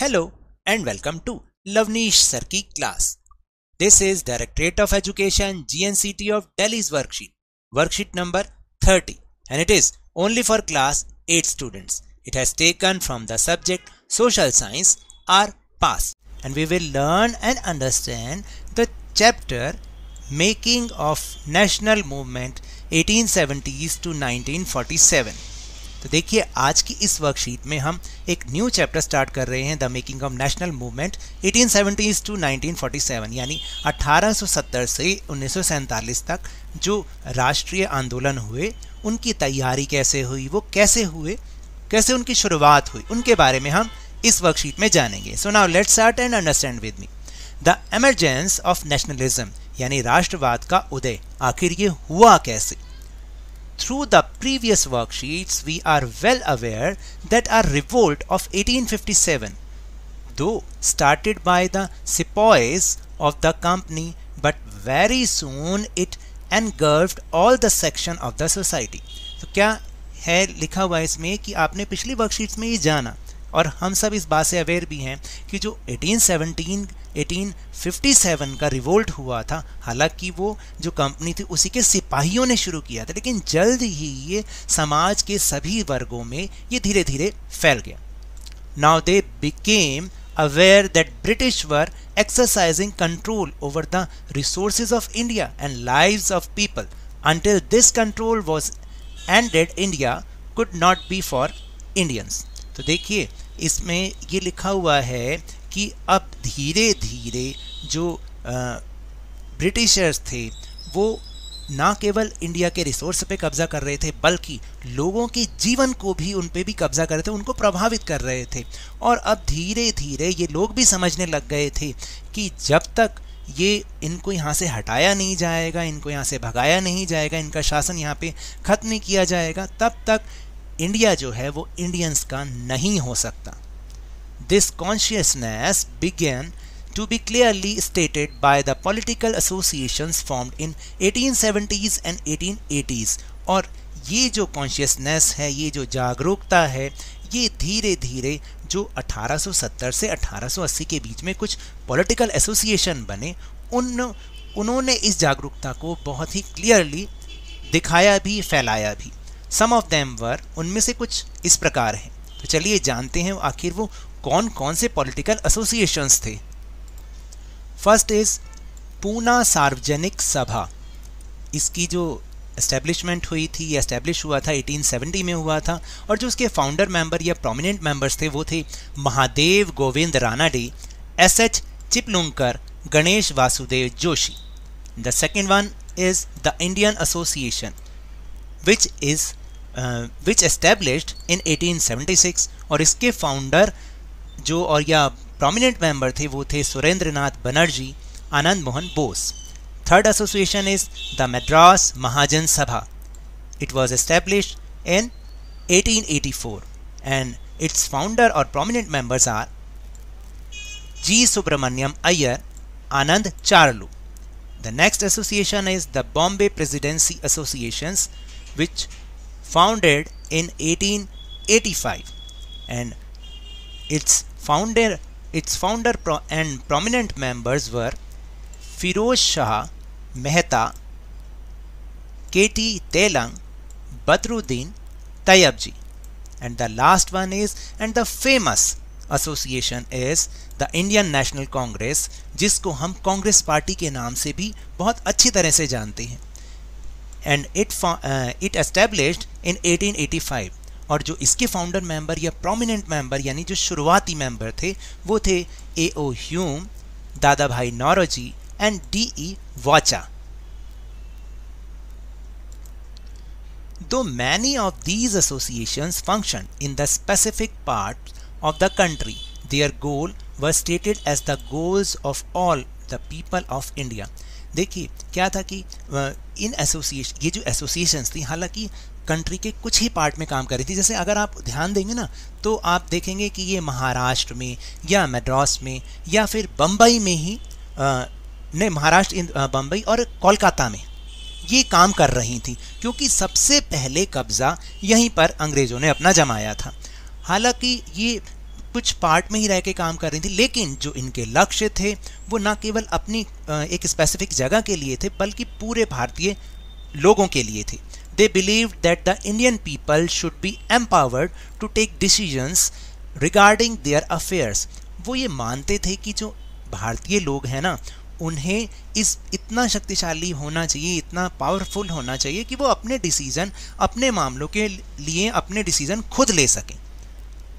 Hello and welcome to Lavnish Sir की class. This is Directorate of Education GNCT of Delhi's worksheet number 30, and it is only for class 8 students. It has taken from the subject Social Science or PAS, and we will learn and understand the chapter Making of National Movement 1870s to 1947. तो देखिए आज की इस worksheet में हम एक new chapter start कर रहे हैं the making of national movement 1870s to 1947, यानी 1870 से 1947 तक जो राष्ट्रीय आंदोलन हुए उनकी तैयारी कैसे हुई, वो कैसे हुए, कैसे उनकी शुरुआत हुई, उनके बारे में हम इस वर्कशीट में जानेंगे. So now let's start and understand with me. The emergence of nationalism यानी राष्ट्रवाद का उदय, आखिर ये हुआ कैसे? Through the previous worksheets, we are well aware that our revolt of 1857, though started by the sepoys of the company, but very soon it engulfed all the section of the society. तो क्या है लिखा हुआ इसमें कि आपने पिछली worksheets में ये जाना और हम सब इस बात से अवेयर भी हैं कि जो 1857 का रिवोल्ट हुआ था, हालांकि वो जो कंपनी थी उसी के सिपाहियों ने शुरू किया था, लेकिन जल्द ही ये समाज के सभी वर्गों में ये धीरे धीरे फैल गया. Now they became aware that British were exercising control over the resources of India and lives of people. Until this control was ended, India could not be for Indians. तो देखिए इसमें ये लिखा हुआ है कि अब धीरे धीरे जो ब्रिटिशर्स थे वो ना केवल इंडिया के रिसोर्स पे कब्जा कर रहे थे, बल्कि लोगों के जीवन को भी उन पे भी कब्जा कर रहे थे, उनको प्रभावित कर रहे थे. और अब धीरे धीरे ये लोग भी समझने लग गए थे कि जब तक ये इनको यहाँ से हटाया नहीं जाएगा, इनको यहाँ से भगाया नहीं जाएगा, इनका शासन यहाँ पे ख़त्म नहीं किया जाएगा, तब तक इंडिया जो है वो इंडियंस का नहीं हो सकता. This consciousness began to be clearly stated by the political associations formed in 1870s and 1880s. और ये जो कॉन्शियसनेस है, ये जो जागरूकता है, ये धीरे धीरे जो 1870 से 1880 के बीच में कुछ पॉलिटिकल एसोसिएशन बने, उन्होंने इस जागरूकता को बहुत ही क्लियरली दिखाया भी, फैलाया भी. Some of them were, उनमें से कुछ इस प्रकार हैं. तो चलिए जानते हैं आखिर वो कौन कौन से पॉलिटिकल एसोसिएशंस थे. फर्स्ट इज पूना सार्वजनिक सभा. इसकी जो एस्टेब्लिशमेंट हुई थी, या एस्टेब्लिश हुआ था 1870 में हुआ था, और जो उसके फाउंडर मेंबर या प्रोमिनेंट मेंबर्स थे वो थे Mahadev Govind Ranade, S H. Chiplunkar, Ganesh Vasudev Joshi. The second one is the Indian association which established in 1876, और इसके फाउंडर जो और या प्रोमिनेंट मेंबर थे वो थे Surendranath Banerjee, Anand Mohan Bose. Third association is the Madras Mahajan Sabha. It was established in 1884 and its founder और prominent members are G. Subramaniam Iyer, Anand Charlu. The next association is the Bombay Presidency Associations, which founded in 1885, and its founder and prominent members were Firoz Shah Mehta, K.T. Telang, Badruddin Tayyabji. And the last one is, and the famous association is the Indian National Congress, जिसको हम Congress party के नाम से भी बहुत अच्छी तरह से जानते हैं. And it established in 1885, और जो इसके फाउंडर मेंबर या प्रोमिनेंट मेंबर यानी जो शुरुआती मेंबर थे वो थे A.O. ह्यूम, दादा भाई नौरोजी एंड D.E. वाचा. Though many of these associations functioned in the specific parts of the country, their goal was stated as the goals of all the people of India. देखिए क्या था कि इन एसोसिएशन, ये जो associations थी हालांकि country के कुछ ही पार्ट में काम कर रही थी. जैसे अगर आप ध्यान देंगे ना तो आप देखेंगे कि ये महाराष्ट्र में या मद्रास में या फिर बम्बई में ही नहीं, महाराष्ट्र, बम्बई और कोलकाता में ये काम कर रही थी, क्योंकि सबसे पहले कब्ज़ा यहीं पर अंग्रेज़ों ने अपना जमाया था. हालांकि ये कुछ पार्ट में ही रह के काम कर रही थी, लेकिन जो इनके लक्ष्य थे वो ना केवल अपनी एक स्पेसिफिक जगह के लिए थे बल्कि पूरे भारतीय लोगों के लिए थे। They believed that the Indian people should be empowered to take decisions regarding their affairs. वो ये मानते थे कि जो भारतीय लोग हैं ना, उन्हें इतना शक्तिशाली होना चाहिए, इतना पावरफुल होना चाहिए कि वो अपने डिसीजन, अपने मामलों के लिए अपने डिसीजन खुद ले सकें।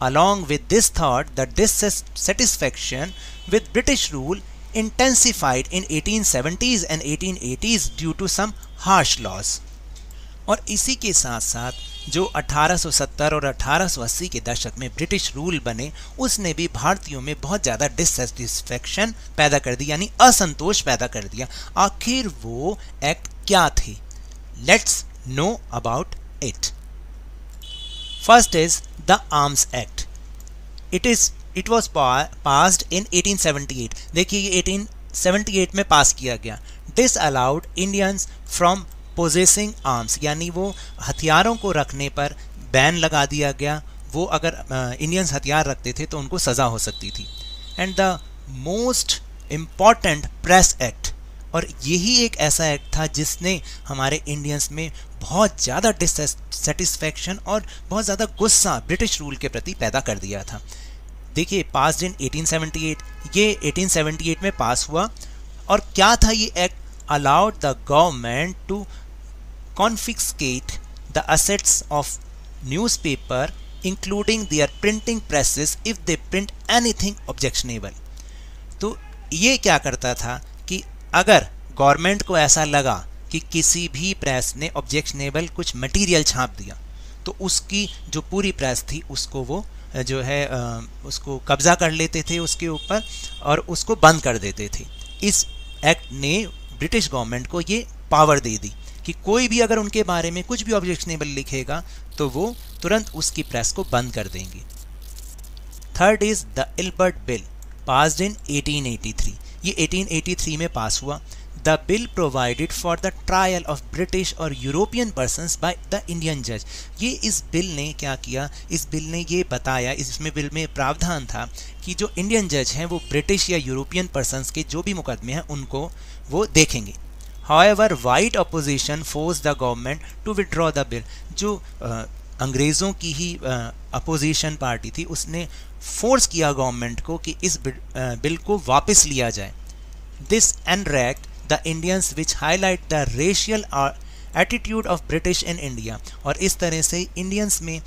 Along with this thought, the dissatisfaction with British rule intensified in 1870s and 1880s due to some harsh laws. और इसी के साथ साथ जो 1870 और 1880 के दशक में ब्रिटिश रूल बने, उसने भी भारतीयों में बहुत ज़्यादा डिससेटिस्फैक्शन पैदा कर दी, यानी असंतोष पैदा कर दिया। आखिर वो एक्ट क्या थे? Let's know about it. First is the arms act. It was passed in 1878। देखिए ये 1878 में पास किया गया। This allowed Indians from possessing arms, यानी वो हथियारों को रखने पर बैन लगा दिया गया। वो अगर इंडियंस हथियार रखते थे तो उनको सज़ा हो सकती थी। And the most important press act, और यही एक ऐसा एक्ट था जिसने हमारे इंडियंस में बहुत ज़्यादा डिससेटिस्फैक्शन और बहुत ज़्यादा गुस्सा ब्रिटिश रूल के प्रति पैदा कर दिया था। देखिए पास्ड इन 1878, ये 1878 में पास हुआ। और क्या था ये act? allowed the government to confiscate the assets of newspaper including their printing presses if they print anything objectionable. तो ये क्या करता था कि अगर गवर्नमेंट को ऐसा लगा कि किसी भी प्रेस ने ऑब्जेक्शनेबल कुछ मटेरियल छाप दिया, तो उसकी जो पूरी प्रेस थी उसको वो जो है उसको कब्जा कर लेते थे उसके ऊपर और उसको बंद कर देते थे। इस एक्ट ने ब्रिटिश गवर्नमेंट को ये पावर दे दी कि कोई भी अगर उनके बारे में कुछ भी ऑब्जेक्शनेबल लिखेगा तो वो तुरंत उसकी प्रेस को बंद कर देंगे। Third is the Ilbert bill, passed in 1883। ये 1883 में पास हुआ। The bill provided for the trial of British और European persons by the Indian जज। ये इस बिल ने क्या किया? इस बिल ने ये बताया, इसमें बिल में प्रावधान था कि जो इंडियन जज हैं वो ब्रिटिश या यूरोपियन पर्सनस के जो भी मुकदमे हैं उनको वो देखेंगे। However, white opposition forced the government to withdraw the bill. जो अंग्रेज़ों की ही अपोजिशन पार्टी थी उसने फोर्स किया गवर्नमेंट को कि इस बिल को वापस लिया जाए। This enraged the Indians which highlight the racial attitude of British in India. और इस तरह से इंडियंस में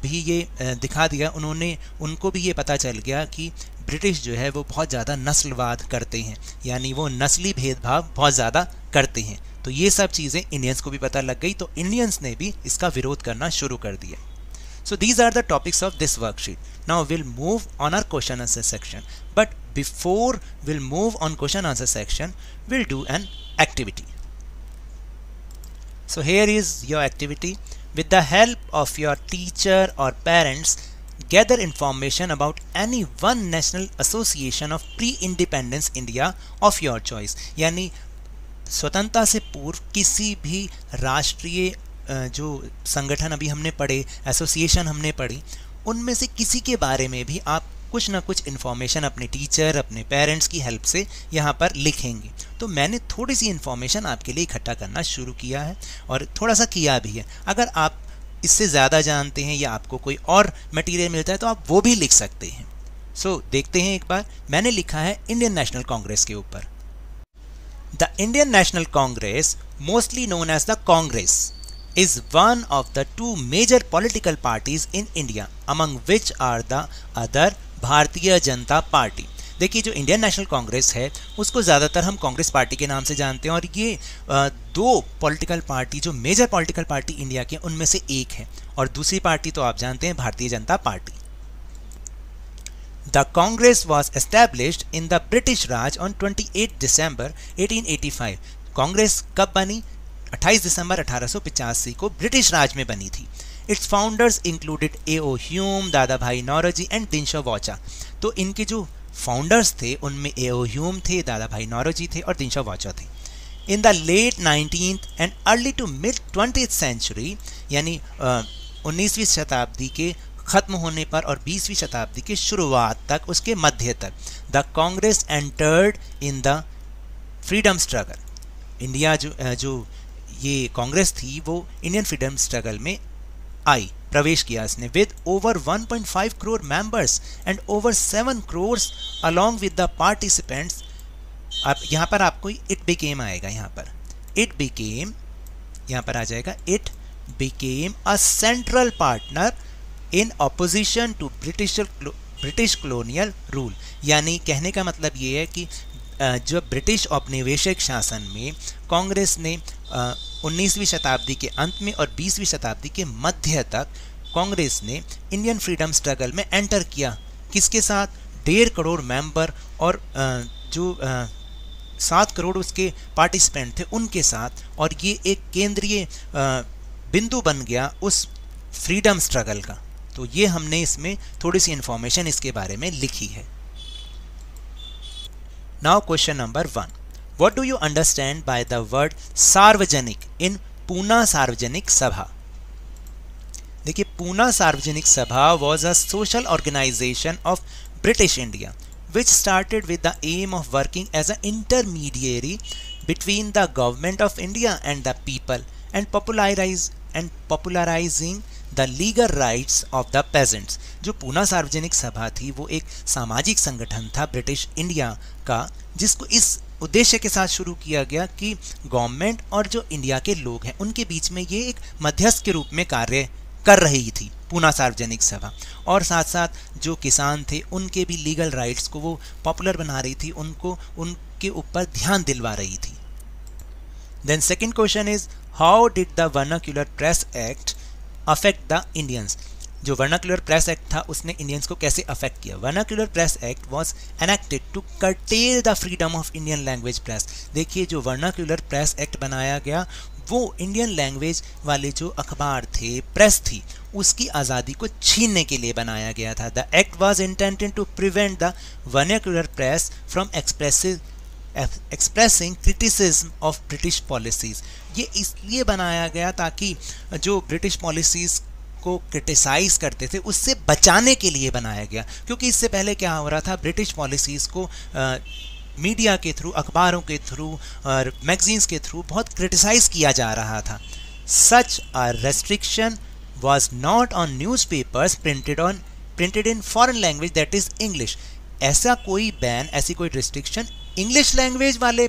भी ये दिखा दिया, उनको भी ये पता चल गया कि ब्रिटिश जो है वो बहुत ज़्यादा नस्लवाद करते हैं, यानी वो नस्ली भेदभाव बहुत ज़्यादा करते हैं। तो ये सब चीज़ें इंडियंस को भी पता लग गई, तो इंडियंस ने भी इसका विरोध करना शुरू कर दिया। So these are the topics of this worksheet. Now will move on our question answer section, but before will move on question answer section will do an activity. So here is your activity. With the help of your teacher or parents, gather information about any one national association of pre-independence India of your choice. यानी स्वतंत्रता से पूर्व किसी भी राष्ट्रीय जो संगठन अभी हमने पढ़े, एसोसिएशन हमने पढ़ी, उनमें से किसी के बारे में भी आप कुछ ना कुछ इन्फॉर्मेशन अपने टीचर, अपने पेरेंट्स की हेल्प से यहाँ पर लिखेंगे। तो मैंने थोड़ी सी इन्फॉर्मेशन आपके लिए इकट्ठा करना शुरू किया है और थोड़ा सा किया भी है। अगर आप इससे ज़्यादा जानते हैं या आपको कोई और मटेरियल मिलता है तो आप वो भी लिख सकते हैं। सो देखते हैं एक बार। मैंने लिखा है इंडियन नेशनल कांग्रेस के ऊपर। The Indian National Congress, mostly known as the Congress, is one of the two major political parties in India, among which are the other Bharatiya Janata party. देखिए जो इंडियन नेशनल कांग्रेस है उसको ज़्यादातर हम कांग्रेस पार्टी के नाम से जानते हैं, और ये दो पॉलिटिकल पार्टी जो मेजर पॉलिटिकल पार्टी इंडिया के उनमें से एक है, और दूसरी पार्टी तो आप जानते हैं Bharatiya Janata party. The Congress was established in the British Raj on 28 दिसंबर 1885। कांग्रेस कब बनी? 28 दिसंबर 1885 को ब्रिटिश राज में बनी थी। It's founders included A.O. Hume, दादा भाई नौरोजी एंड दिनशो वाचा। तो इनके जो फाउंडर्स थे उनमें A.O. ह्यूम थे, दादा भाई नौरोजी थे और दिनशो वाचा थे। In the late 19th and early to mid 20th century, यानी 19वीं शताब्दी के खत्म होने पर और 20वीं शताब्दी की शुरुआत तक, उसके मध्य तक, the Congress entered in the freedom struggle. India जो ये कांग्रेस थी वो इंडियन फ्रीडम स्ट्रगल में आई, प्रवेश किया इसने, with over 1.5 crore members and over 7 crore along with the participants. अब यहाँ पर आपको इट बिकेम आएगा, यहाँ पर इट बिकेम, यहाँ पर आ जाएगा it became a central partner in opposition to British colonial rule. यानी कहने का मतलब ये है कि जो ब्रिटिश औपनिवेशिक शासन में कांग्रेस ने 19वीं शताब्दी के अंत में और 20वीं शताब्दी के मध्य तक कांग्रेस ने इंडियन फ्रीडम स्ट्रगल में एंटर किया। किसके साथ? 1.5 करोड़ मेंबर और जो 7 करोड़ उसके पार्टिसिपेंट थे उनके साथ, और ये एक केंद्रीय बिंदु बन गया उस फ्रीडम स्ट्रगल का। तो ये हमने इसमें थोड़ी सी इंफॉर्मेशन इसके बारे में लिखी है। Now question number 1, what do you understand by the word Sarvajanik in Poona Sarvajanik Sabha? देखिए, Poona Sarvajanik Sabha was a social organization of British India which started with the aim of working as an intermediary between the government of India and the people and popularizing the legal rights of the peasants। जो पूना सार्वजनिक सभा थी वो एक सामाजिक संगठन था British India का, जिसको इस उद्देश्य के साथ शुरू किया गया कि गवर्नमेंट और जो इंडिया के लोग हैं उनके बीच में ये एक मध्यस्थ के रूप में कार्य कर रही थी पूना सार्वजनिक सभा, और साथ साथ जो किसान थे उनके भी लीगल राइट्स को वो पॉपुलर बना रही थी, उनको उनके ऊपर ध्यान दिलवा रही थी। Then second question is, how did the vernacular press Act affect the Indians? जो वर्नाक्युलर प्रेस एक्ट था उसने इंडियंस को कैसे अफेक्ट किया? Vernacular press Act was enacted to curtail the freedom of Indian language press. देखिए, जो Vernacular press act बनाया गया वो इंडियन लैंग्वेज वाले जो अखबार थे, प्रेस थी, उसकी आज़ादी को छीनने के लिए बनाया गया था। The act was intended to prevent the vernacular press from expressing criticism of British policies. ये इसलिए बनाया गया ताकि जो ब्रिटिश पॉलिसीज़ को क्रिटिसाइज करते थे उससे बचाने के लिए बनाया गया, क्योंकि इससे पहले क्या हो रहा था, ब्रिटिश पॉलिसीज़ को मीडिया के थ्रू, अखबारों के थ्रू और मैगजीन्स के थ्रू बहुत क्रिटिसाइज किया जा रहा था। Such a restriction was not on newspapers printed in foreign language that is English. ऐसा कोई बैन, ऐसी कोई रिस्ट्रिक्शन इंग्लिश लैंग्वेज वाले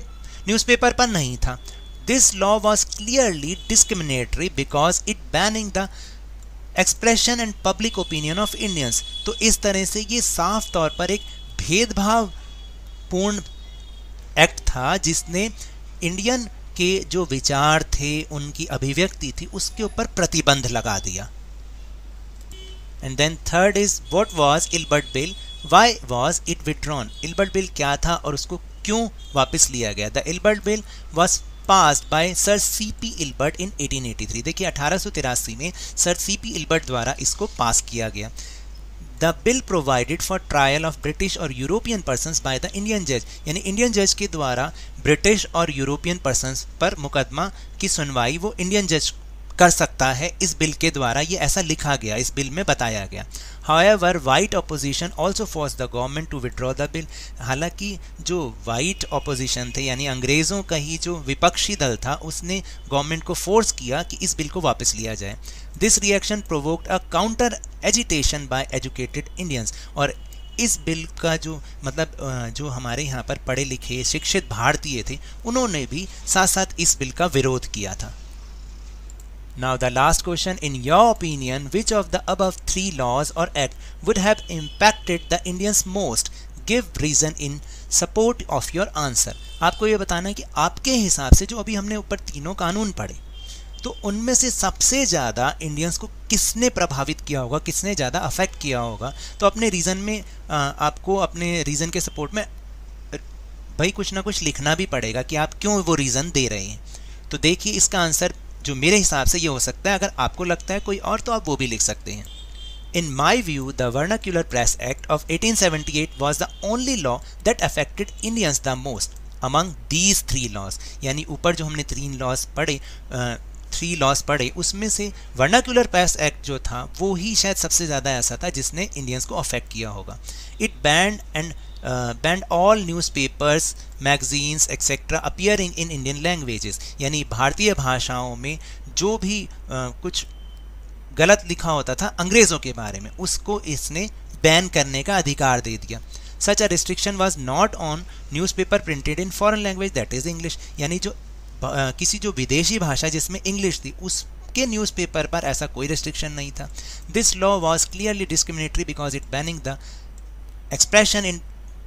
न्यूज़पेपर पर नहीं था। This law was clearly discriminatory because it banning the expression and public opinion of Indians. तो इस तरह से ये साफ तौर पर एक भेदभाव पूर्ण एक्ट था जिसने इंडियन के जो विचार थे, उनकी अभिव्यक्ति थी, उसके ऊपर प्रतिबंध लगा दिया। And then third is, what was Ilbert bill, why was it withdrawn? Ilbert bill क्या था और उसको क्यों वापस लिया गया? The Ilbert bill was passed by sir CP Ilbert in 1883। देखिए, 1883 में सर सीपी इल्बर्ट द्वारा इसको पास किया गया। The bill provided for trial of British और European persons by the Indian जज, यानी इंडियन जज के द्वारा ब्रिटिश और यूरोपियन पर्सनस पर मुकदमा की सुनवाई वो इंडियन जज कर सकता है। इस बिल के द्वारा ये ऐसा लिखा गया, इस बिल में बताया गया। However white opposition also force the government to withdraw the bill. हालांकि जो वाइट ऑपोजिशन थे, यानी अंग्रेज़ों का ही जो विपक्षी दल था, उसने गवर्नमेंट को फोर्स किया कि इस बिल को वापस लिया जाए। This reaction provoked a counter agitation by educated Indians. और इस बिल का जो मतलब जो हमारे यहाँ पर पढ़े लिखे शिक्षित भारतीय थे, उन्होंने भी साथ साथ इस बिल का विरोध किया था। Now the last question, in your opinion, which of the above 3 laws or act would have impacted the Indians most? Give reason in support of your answer। आपको ये बताना है कि आपके हिसाब से जो अभी हमने ऊपर तीनों कानून पढ़े, तो उनमें से सबसे ज़्यादा इंडियंस को किसने प्रभावित किया होगा, किसने ज़्यादा अफेक्ट किया होगा। तो अपने रीज़न में आपको अपने रीज़न के सपोर्ट में भाई कुछ ना कुछ लिखना भी पड़ेगा कि आप क्यों वो रीज़न दे रहे हैं। तो देखिए, इसका आंसर जो मेरे हिसाब से ये हो सकता है, अगर आपको लगता है कोई और तो आप वो भी लिख सकते हैं। In my view the vernacular press act of 1878 was the only law that affected Indians the most among these 3 laws. यानी ऊपर जो हमने 3 लॉज पढ़े, 3 लॉज पढ़े उसमें से वर्नाक्यूलर पेस्ट एक्ट जो था वो ही शायद सबसे ज़्यादा ऐसा था जिसने इंडियंस को अफेक्ट किया होगा। It band all newspapers, magazines etcetera appearing in Indian languages, यानी भारतीय भाषाओं में जो भी कुछ गलत लिखा होता था अंग्रेज़ों के बारे में उसको इसने बैन करने का अधिकार दे दिया। Such a restriction was not on newspaper printed in foreign language that is English, यानी जो किसी जो विदेशी भाषा जिसमें इंग्लिश थी उसके न्यूज़पेपर पर ऐसा कोई रिस्ट्रिक्शन नहीं था। This law was clearly discriminatory because it banning the expression in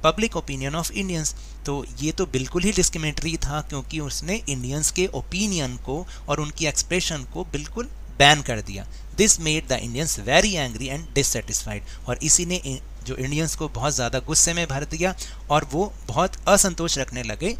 public opinion of Indians. तो ये तो बिल्कुल ही डिस्क्रिमिनेटरी था क्योंकि उसने इंडियंस के ओपिनियन को और उनकी एक्सप्रेशन को बिल्कुल बैन कर दिया। This made the Indians very angry and dissatisfied, और इसी ने जो इंडियंस को बहुत ज़्यादा गुस्से में भर दिया और वो बहुत असंतोष रखने लगे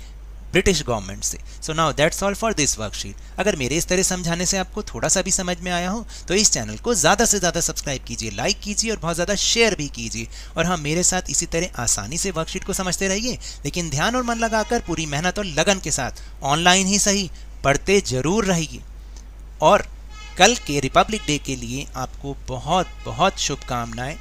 ब्रिटिश गवर्नमेंट से। So now that's all for this worksheet. अगर मेरे इस तरह समझाने से आपको थोड़ा सा भी समझ में आया हो तो इस चैनल को ज़्यादा से ज़्यादा सब्सक्राइब कीजिए, लाइक कीजिए और बहुत ज़्यादा शेयर भी कीजिए। और हाँ, मेरे साथ इसी तरह आसानी से वर्कशीट को समझते रहिए, लेकिन ध्यान और मन लगाकर पूरी मेहनत और लगन के साथ ऑनलाइन ही सही पढ़ते जरूर रहिए। और कल के रिपब्लिक डे के लिए आपको बहुत बहुत शुभकामनाएं।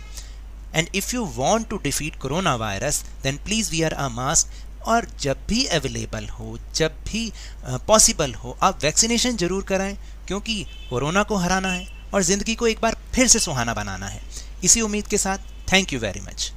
And if you want to defeat corona virus then please wear a mask, और जब भी अवेलेबल हो, जब भी पॉसिबल हो, आप वैक्सीनेशन जरूर कराएं क्योंकि कोरोना को हराना है और ज़िंदगी को एक बार फिर से सुहाना बनाना है। इसी उम्मीद के साथ थैंक यू वेरी मच।